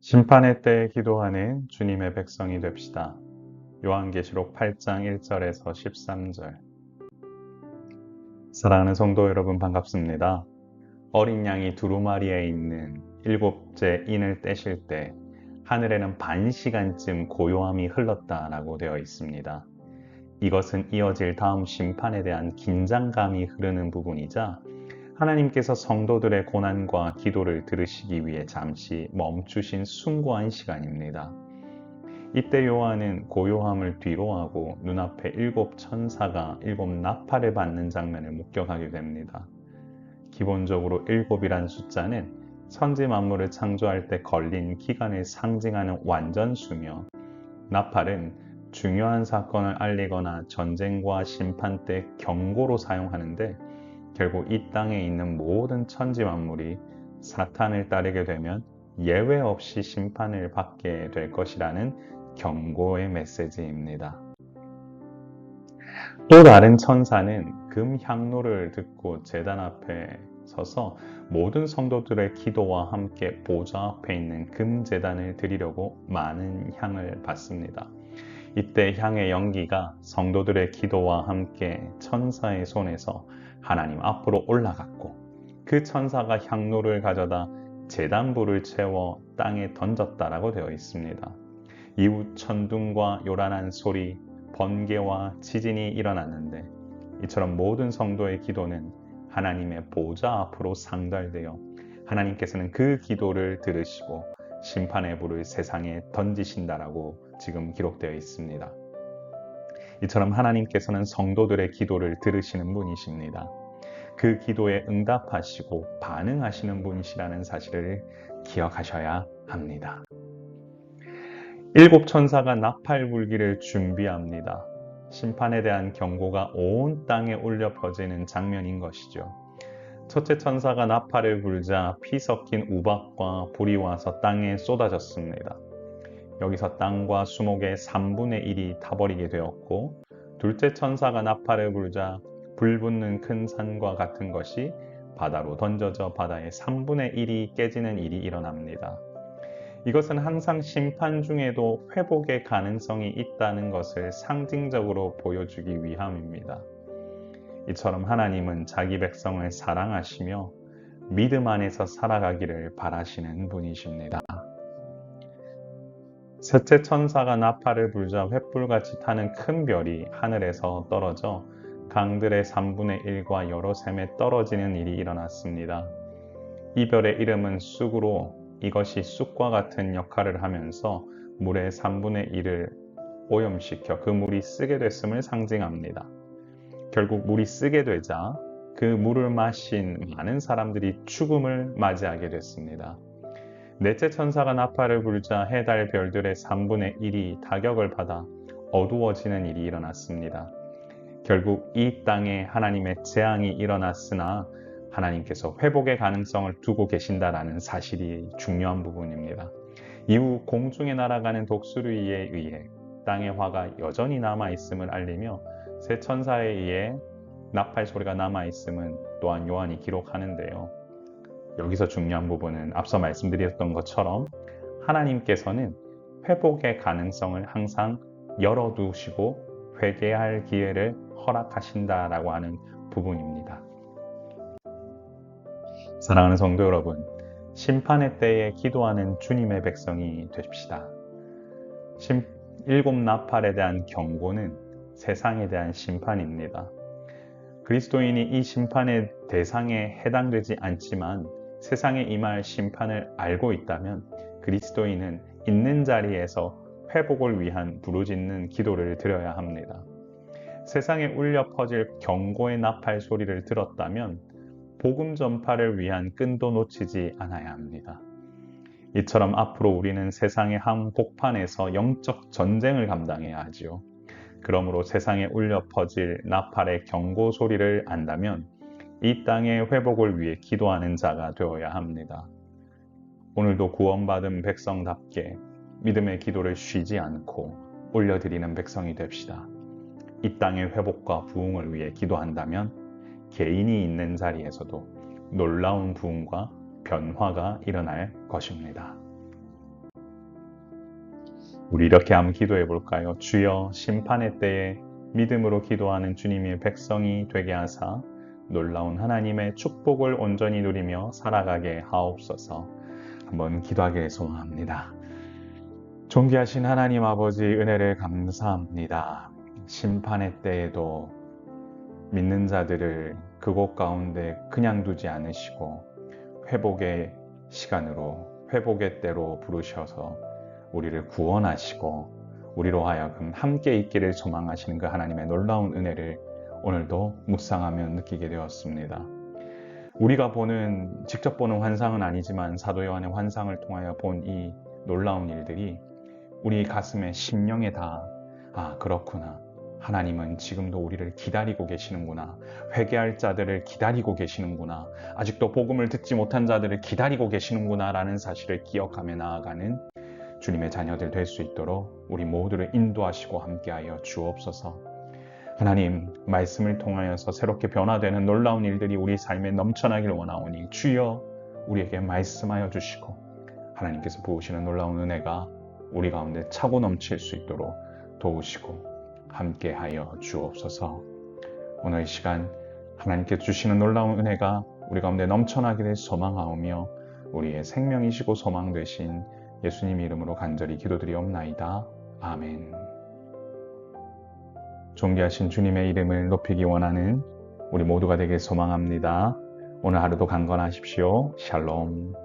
심판의 때에 기도하는 주님의 백성이 됩시다. 요한계시록 8장 1절에서 13절. 사랑하는 성도 여러분, 반갑습니다. 어린 양이 두루마리에 있는 일곱째 인을 떼실 때 하늘에는 반 시간쯤 고요함이 흘렀다라고 되어 있습니다. 이것은 이어질 다음 심판에 대한 긴장감이 흐르는 부분이자 하나님께서 성도들의 고난과 기도를 들으시기 위해 잠시 멈추신 숭고한 시간입니다. 이때 요한은 고요함을 뒤로하고 눈앞에 일곱 천사가 일곱 나팔을 받는 장면을 목격하게 됩니다. 기본적으로 일곱이란 숫자는 천지 만물을 창조할 때 걸린 기간을 상징하는 완전수며, 나팔은 중요한 사건을 알리거나 전쟁과 심판 때 경고로 사용하는데, 결국 이 땅에 있는 모든 천지 만물이 사탄을 따르게 되면 예외 없이 심판을 받게 될 것이라는 경고의 메시지입니다. 또 다른 천사는 금 향로를 듣고 제단 앞에 서서 모든 성도들의 기도와 함께 보좌 앞에 있는 금 제단을 드리려고 많은 향을 받습니다. 이때 향의 연기가 성도들의 기도와 함께 천사의 손에서 하나님 앞으로 올라갔고, 그 천사가 향로를 가져다 제단불을 채워 땅에 던졌다라고 되어 있습니다. 이후 천둥과 요란한 소리, 번개와 지진이 일어났는데, 이처럼 모든 성도의 기도는 하나님의 보좌 앞으로 상달되어 하나님께서는 그 기도를 들으시고 심판의 불을 세상에 던지신다라고 지금 기록되어 있습니다. 이처럼 하나님께서는 성도들의 기도를 들으시는 분이십니다. 그 기도에 응답하시고 반응하시는 분이시라는 사실을 기억하셔야 합니다. 일곱 천사가 나팔 불기를 준비합니다. 심판에 대한 경고가 온 땅에 울려 퍼지는 장면인 것이죠. 첫째 천사가 나팔을 불자 피 섞인 우박과 불이 와서 땅에 쏟아졌습니다. 여기서 땅과 수목의 3분의 1이 타버리게 되었고, 둘째 천사가 나팔을 불자 불 붙는 큰 산과 같은 것이 바다로 던져져 바다의 3분의 1이 깨지는 일이 일어납니다. 이것은 항상 심판 중에도 회복의 가능성이 있다는 것을 상징적으로 보여주기 위함입니다. 이처럼 하나님은 자기 백성을 사랑하시며 믿음 안에서 살아가기를 바라시는 분이십니다. 셋째 천사가 나팔을 불자 횃불같이 타는 큰 별이 하늘에서 떨어져 강들의 3분의 1과 여러 샘에 떨어지는 일이 일어났습니다. 이 별의 이름은 쑥으로, 이것이 쑥과 같은 역할을 하면서 물의 3분의 1을 오염시켜 그 물이 쓰게 됐음을 상징합니다. 결국 물이 쓰게 되자 그 물을 마신 많은 사람들이 죽음을 맞이하게 됐습니다. 넷째 천사가 나팔을 불자 해, 달, 별들의 3분의 1이 타격을 받아 어두워지는 일이 일어났습니다. 결국 이 땅에 하나님의 재앙이 일어났으나 하나님께서 회복의 가능성을 두고 계신다라는 사실이 중요한 부분입니다. 이후 공중에 날아가는 독수리에 의해 땅의 화가 여전히 남아있음을 알리며 새 천사에 의해 나팔 소리가 남아있음은 또한 요한이 기록하는데요. 여기서 중요한 부분은 앞서 말씀드렸던 것처럼 하나님께서는 회복의 가능성을 항상 열어두시고 회개할 기회를 허락하신다라고 하는 부분입니다. 사랑하는 성도 여러분, 심판의 때에 기도하는 주님의 백성이 되십시다. 일곱 나팔에 대한 경고는 세상에 대한 심판입니다. 그리스도인이 이 심판의 대상에 해당되지 않지만 세상에 임할 심판을 알고 있다면 그리스도인은 있는 자리에서 회복을 위한 부르짖는 기도를 드려야 합니다. 세상에 울려 퍼질 경고의 나팔 소리를 들었다면 복음 전파를 위한 끈도 놓치지 않아야 합니다. 이처럼 앞으로 우리는 세상의 한복판에서 영적 전쟁을 감당해야 하지요. 그러므로 세상에 울려 퍼질 나팔의 경고 소리를 안다면 이 땅의 회복을 위해 기도하는 자가 되어야 합니다. 오늘도 구원받은 백성답게 믿음의 기도를 쉬지 않고 올려드리는 백성이 됩시다. 이 땅의 회복과 부흥을 위해 기도한다면 개인이 있는 자리에서도 놀라운 부흥과 변화가 일어날 것입니다. 우리 이렇게 한번 기도해 볼까요? 주여, 심판의 때에 믿음으로 기도하는 주님의 백성이 되게 하사 놀라운 하나님의 축복을 온전히 누리며 살아가게 하옵소서. 한번 기도하기를 소망합니다. 존귀하신 하나님 아버지, 은혜를 감사합니다. 심판의 때에도 믿는 자들을 그곳 가운데 그냥 두지 않으시고 회복의 시간으로, 회복의 때로 부르셔서 우리를 구원하시고 우리로 하여금 함께 있기를 소망하시는 그 하나님의 놀라운 은혜를 오늘도 묵상하며 느끼게 되었습니다. 우리가 직접 보는 환상은 아니지만 사도 요한의 환상을 통하여 본 이 놀라운 일들이 우리 가슴에 심령에 그렇구나. 하나님은 지금도 우리를 기다리고 계시는구나. 회개할 자들을 기다리고 계시는구나. 아직도 복음을 듣지 못한 자들을 기다리고 계시는구나 라는 사실을 기억하며 나아가는 주님의 자녀들 될 수 있도록 우리 모두를 인도하시고 함께하여 주옵소서. 하나님, 말씀을 통하여서 새롭게 변화되는 놀라운 일들이 우리 삶에 넘쳐나길 원하오니 주여 우리에게 말씀하여 주시고 하나님께서 부으시는 놀라운 은혜가 우리 가운데 차고 넘칠 수 있도록 도우시고 함께하여 주옵소서. 오늘 이 시간 하나님께 주시는 놀라운 은혜가 우리 가운데 넘쳐나기를 소망하오며 우리의 생명이시고 소망 되신 예수님 이름으로 간절히 기도드리옵나이다. 아멘. 존귀하신 주님의 이름을 높이기 원하는 우리 모두가 되길 소망합니다. 오늘 하루도 강건하십시오. 샬롬.